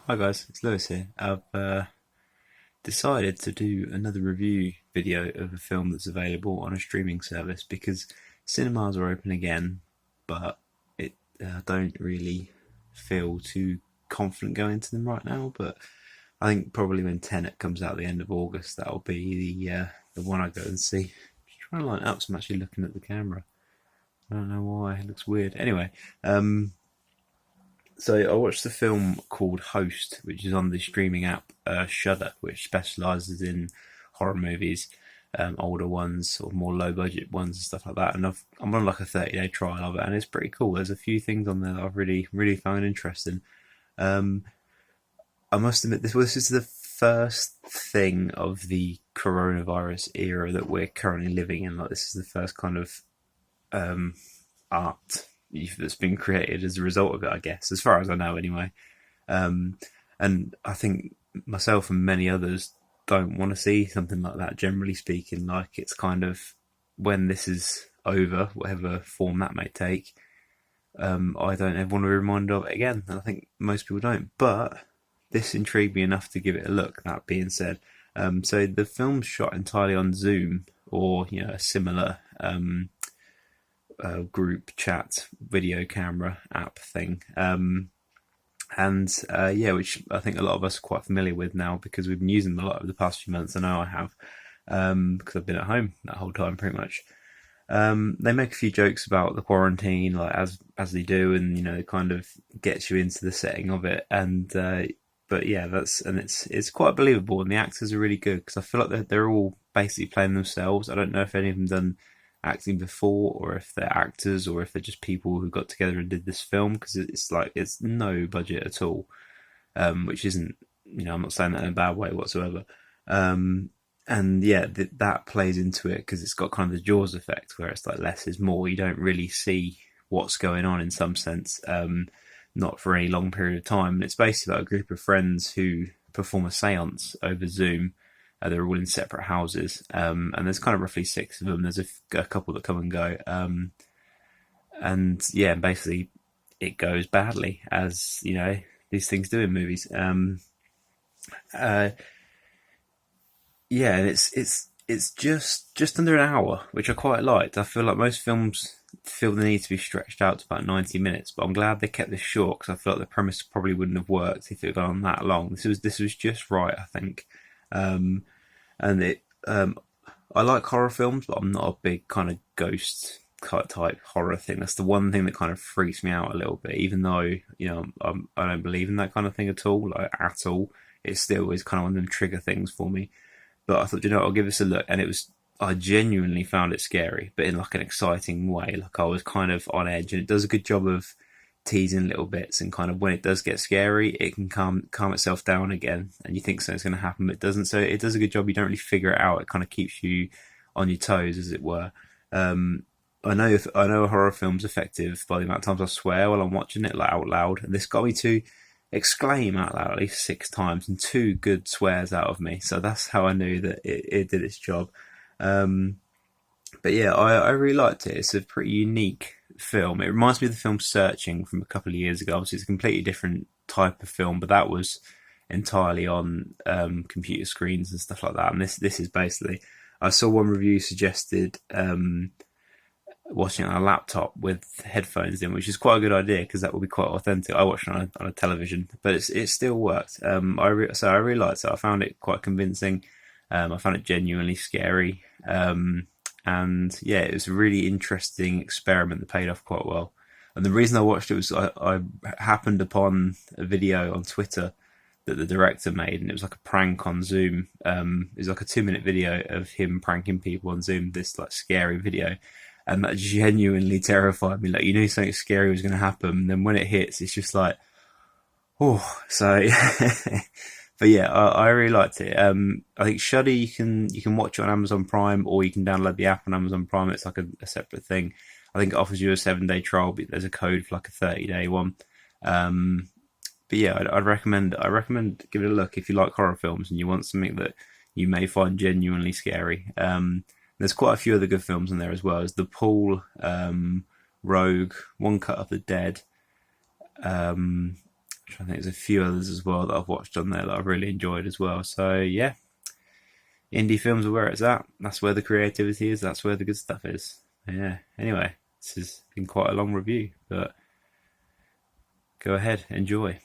Hi guys, it's Lewis here. I've decided to do another review video of a film that's available on a streaming service because cinemas are open again, but it don't really feel too confident going to them right now. But I think probably when Tenet comes out at the end of August, that'll be the one I go and see. Just trying to line it up, so I'm actually looking at the camera. I don't know why it looks weird. Anyway, so I watched the film called Host, which is on the streaming app Shudder, which specialises in horror movies, older ones or more low budget ones and stuff like that. And I'm on like a 30-day trial of it, and it's pretty cool. There's a few things on there that I've really found interesting. Um, I must admit, this is the first thing of the coronavirus era that we're currently living in. Like, this is the first kind of um, art that's been created as a result of it, I guess, as far as I know, anyway. Um, and I think myself and many others don't want to see something like that. Generally speaking, like it's kind of when this is over, whatever form that may take. I don't ever want to be reminded of it again. And I think most people don't, but this intrigued me enough to give it a look. That being said, so the film's shot entirely on Zoom or a similar group chat video camera app thing. And which I think a lot of us are quite familiar with now because we've been using them a lot over the past few months. I know I have, because I've been at home that whole time pretty much. They make a few jokes about the quarantine, like as they do, and it kind of gets you into the setting of it. And but yeah, it's quite believable, and the actors are really good because I feel like they're all basically playing themselves. I don't know if any of them done acting before, or if they're actors, or if they're just people who got together and did this film, because it's no budget at all, which isn't, I'm not saying that in a bad way whatsoever. And yeah, that plays into it because it's got kind of the Jaws effect where it's like less is more. You don't really see what's going on in some sense, not for any long period of time. And it's basically about a group of friends who perform a séance over Zoom. They're all in separate houses, and there's kind of roughly six of them. There's a couple that come and go, and yeah, basically it goes badly, as these things do in movies. Uh, yeah, and it's just under an hour, which I quite liked. I feel like most films feel the need to be stretched out to about 90 minutes, but I'm glad they kept this short because I feel like the premise probably wouldn't have worked if it had gone on that long. This was just right, I think. Um, and I like horror films, but I'm not a big kind of ghost type horror thing. That's the one thing that kind of freaks me out a little bit, even though I don't believe in that kind of thing at all, like at all. It still is kind of one of them trigger things for me. But I thought, I'll give this a look, and I genuinely found it scary, but in like an exciting way. Like I was kind of on edge, and it does a good job of teasing little bits, and kind of when it does get scary, it can calm itself down again, and you think something's going to happen, but it doesn't. So it does a good job. You don't really figure it out. It kind of keeps you on your toes, as it were. I know a horror film's effective by the amount of times I swear while I'm watching it, like out loud, and this got me to exclaim out loud at least six times and two good swears out of me. So that's how I knew that it did its job. Um, but yeah, I really liked it. It's a pretty unique film. It reminds me of the film Searching from a couple of years ago. Obviously, it's a completely different type of film, but that was entirely on computer screens and stuff like that. And this is basically, I saw one review suggested watching it on a laptop with headphones in, which is quite a good idea because that will be quite authentic. I watched it on a television, but it still worked. So I really liked it. I found it quite convincing. I found it genuinely scary. And yeah, it was a really interesting experiment that paid off quite well. And the reason I watched it was I happened upon a video on Twitter that the director made, and it was like a prank on Zoom. It was like a 2-minute video of him pranking people on Zoom. This like scary video, and that genuinely terrified me. Like something scary was going to happen, and then when it hits, it's just like, oh. So but yeah, I really liked it. I think Shudder you can watch it on Amazon Prime, or you can download the app on Amazon Prime. It's like a separate thing. I think it offers you a 7-day trial, but there's a code for like a 30-day one. But yeah, I'd recommend. I recommend give it a look if you like horror films and you want something that you may find genuinely scary. There's quite a few other good films in there as well. There's The Pool, Rogue, One Cut of the Dead. Um, I think there's a few others as well that I've watched on there that I've really enjoyed as well. So yeah, indie films are where it's at. That's where the creativity is. That's where the good stuff is. Yeah. Anyway, this has been quite a long review, but go ahead, enjoy.